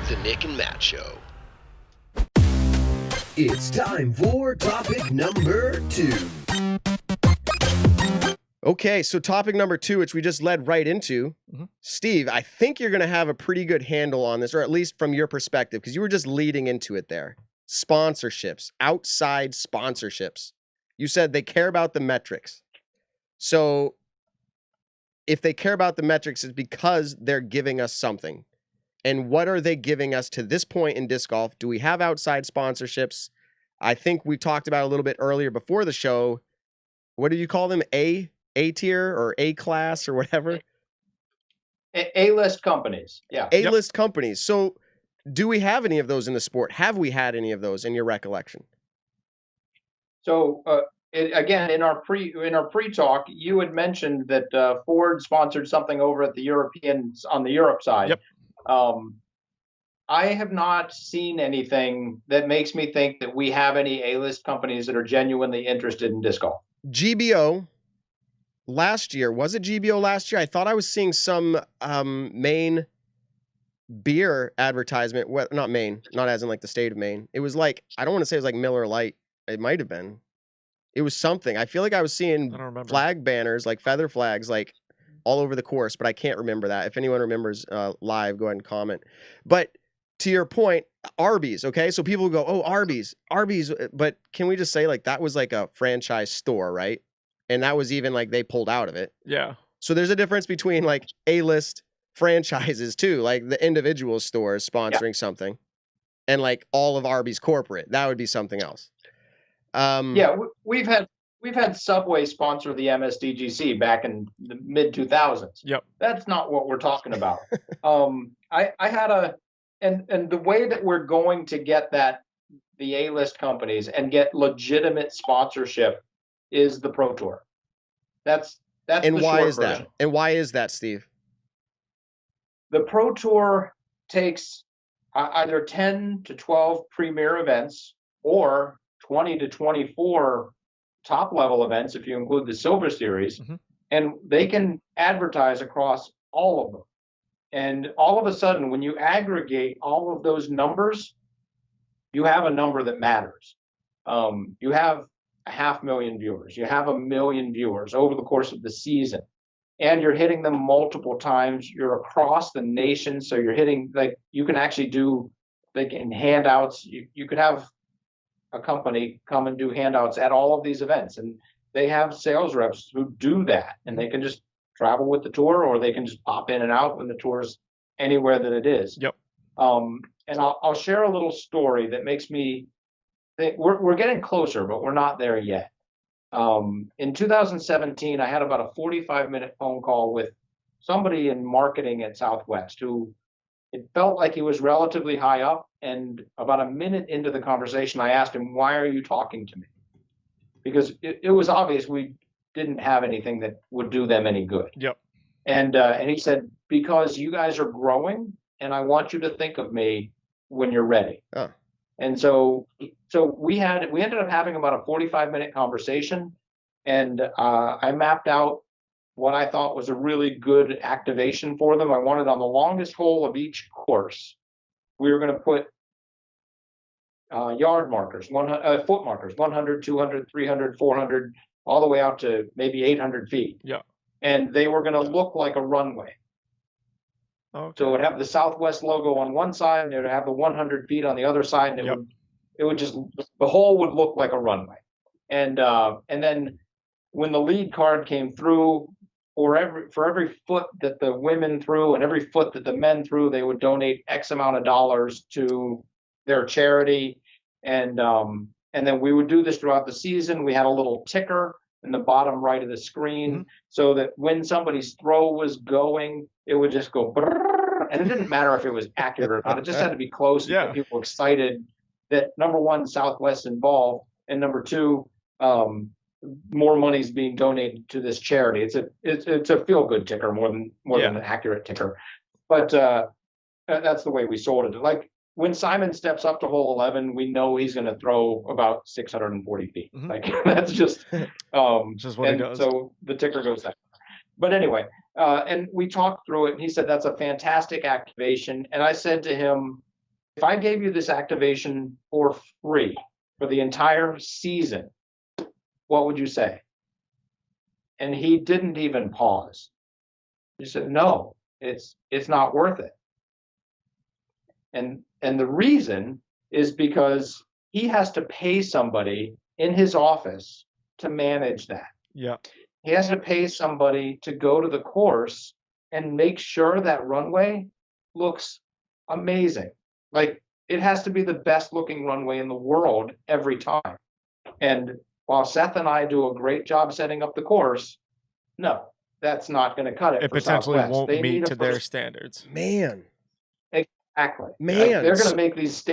The Nick and Matt Show. It's time for topic number 2. Okay, so topic number 2, which we just led right into. Steve, I think you're going to have a pretty good handle on this, or at least from your perspective, because you were just leading into it there. Sponsorships, outside sponsorships. You said they care about the metrics. So if they care about the metrics, it's because they're giving us something. And what are they giving us to this point in disc golf? Do we have outside sponsorships? I think we talked about a little bit earlier before the show. What did you call them? A tier or A class or whatever? A-list companies. Yeah. A-list companies. So do we have any of those in the sport? Have we had any of those in your recollection? So again, in our pre-talk, you had mentioned that Ford sponsored something over at the Europeans on the Europe side. Yep. I have not seen anything that makes me think that we have any A-list companies that are genuinely interested in disc golf. GBO last year. Was it GBO last year? I thought I was seeing some Maine beer advertisement. Well, not Maine, not as in like the state of Maine. It was like, I don't want to say it was like Miller Lite. It might have been. It was something. I feel like I was seeing flag banners, like feather flags, like all over the course, but I can't remember that. If anyone remembers live, go ahead and comment. But to your point, Arby's, okay? So people go, oh, Arby's. But can we just say like that was like a franchise store, right? And that was even like they pulled out of it. Yeah. So there's a difference between like A-list franchises too, like the individual stores sponsoring something and like all of Arby's corporate. That would be something else. We've had Subway sponsor the MSDGC back in the mid 2000s. Yep. That's not what we're talking about. I had and the way that we're going to get the A-list companies and get legitimate sponsorship is the Pro Tour. That's and the why short is version. that? And why is that, Steve? The Pro Tour takes either 10 to 12 premier events or 20 to 24 top level events, if you include the Silver Series, and they can advertise across all of them. And all of a sudden, when you aggregate all of those numbers, you have a number that matters. You have 500,000 viewers. You have 1 million viewers over the course of the season. And you're hitting them multiple times. You're across the nation. So you're hitting, like, you can actually do, like, in handouts. You could have a company come and do handouts at all of these events. And they have sales reps who do that. And they can just travel with the tour, or they can just pop in and out when the tour's anywhere that it is. Yep. And I'll share a little story that makes me think we're getting closer, but we're not there yet. In 2017, I had about a 45-minute phone call with somebody in marketing at Southwest who it felt like he was relatively high up. And about a minute into the conversation, I asked him, "Why are you talking to me?" Because it was obvious we didn't have anything that would do them any good. Yep. And he said, "Because you guys are growing, and I want you to think of me when you're ready." Oh. And so we ended up having about a 45-minute conversation, and I mapped out what I thought was a really good activation for them. I wanted on the longest hole of each course, we were going to put yard markers, foot markers, 100, 200, 300, 400, all the way out to maybe 800 feet. Yeah. And they were going to look like a runway. Okay. So it would have the Southwest logo on one side, and it would have the 100 feet on the other side, and it would just, the whole would look like a runway. And then when the lead card came through, for every foot that the women threw and every foot that the men threw, they would donate X amount of dollars to their charity. And then we would do this throughout the season. We had a little ticker in the bottom right of the screen, so that when somebody's throw was going, it would just go brrr, and it didn't matter if it was accurate or not. It just had to be close to get people excited that, number one, Southwest involved, and number two, more money is being donated to this charity. It's a feel good ticker more than an accurate ticker. But that's the way we sold it. Like when Simon steps up to hole 11, we know he's going to throw about 640 feet. Like that's just what he does. So the ticker goes that. But anyway, and we talked through it, and he said that's a fantastic activation. And I said to him, if I gave you this activation for free for the entire season, what would you say? And he didn't even pause. He said, no, it's not worth it. And the reason is because he has to pay somebody in his office to manage that. Yeah. He has to pay somebody to go to the course and make sure that runway looks amazing. Like, it has to be the best looking runway in the world every time. And while Seth and I do a great job setting up the course, no, that's not going to cut it It for potentially Southwest. won't They meet need a to their person. standards. Man, Exactly. man, Like, they're going to make these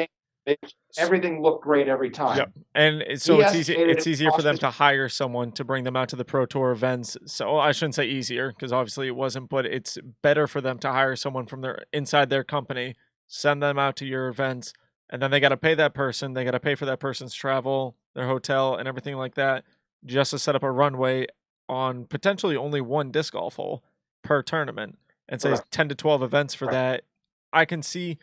make everything look great every time. Yep. And so He it's easy. estimated It's it easier for them cost to hire someone to bring them out to the Pro Tour events. So I shouldn't say easier because obviously it wasn't, but it's better for them to hire someone from their inside their company, send them out to your events, and then they got to pay that person. They got to pay for that person's travel, their hotel, and everything like that, just to set up a runway on potentially only one disc golf hole per tournament, and say Correct. 10 to 12 events for Right. that. I can see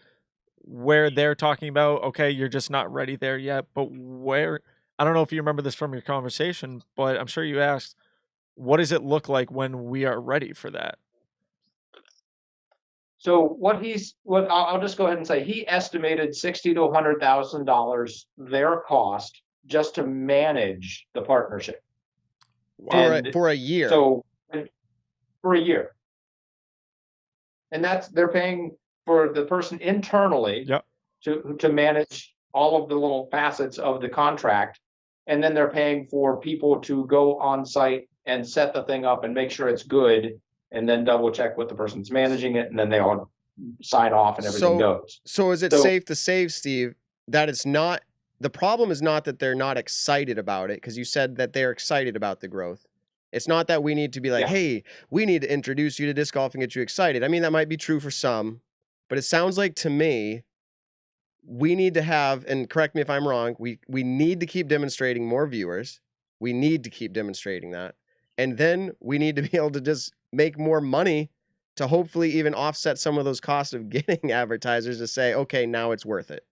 where they're talking about, okay, you're just not ready there yet, but where, I don't know if you remember this from your conversation, but I'm sure you asked, what does it look like when we are ready for that? So I'll just go ahead and say he estimated $60,000 to $100,000 their cost just to manage the partnership. for a year. So for a year. And they're paying for the person internally Yep. to manage all of the little facets of the contract. And then they're paying for people to go on site and set the thing up and make sure it's good, and then double check with the person's managing it, and then they all sign off and everything goes. So is it safe to say, Steve, that it's not, the problem is not that they're not excited about it, because you said that they're excited about the growth. It's not that we need to be like, hey, we need to introduce you to disc golf and get you excited. I mean, that might be true for some, but it sounds like to me, we need to have, and correct me if I'm wrong, we need to keep demonstrating more viewers. We need to keep demonstrating that. And then we need to be able to just make more money to hopefully even offset some of those costs of getting advertisers to say, okay, now it's worth it.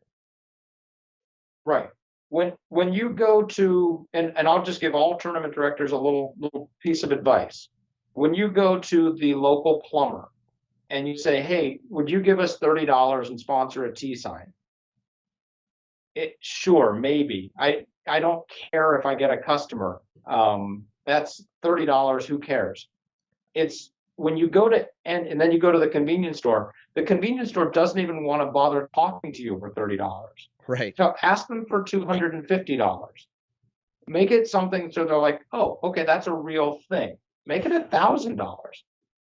Right. When you go to, and I'll just give all tournament directors a little piece of advice. When you go to the local plumber and you say, hey, would you give us $30 and sponsor a T sign? Sure, maybe. I don't care if I get a customer. That's $30. Who cares? It's when you go to and then you go to the convenience store. The convenience store doesn't even want to bother talking to you for $30. Right. So ask them for $250. Make it something so they're like, oh, okay, that's a real thing. Make it $1,000.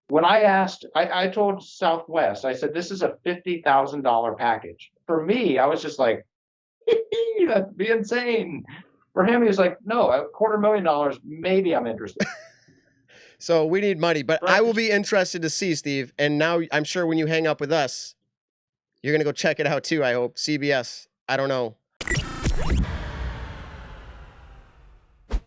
When I asked, I told Southwest, I said, this is a $50,000 package. For me, I was just like, that'd be insane. For him, he was like, no, $250,000, maybe I'm interested. So we need money, but I will be interested to see, Steve. And now I'm sure when you hang up with us, you're going to go check it out too, I hope. CBS. I don't know.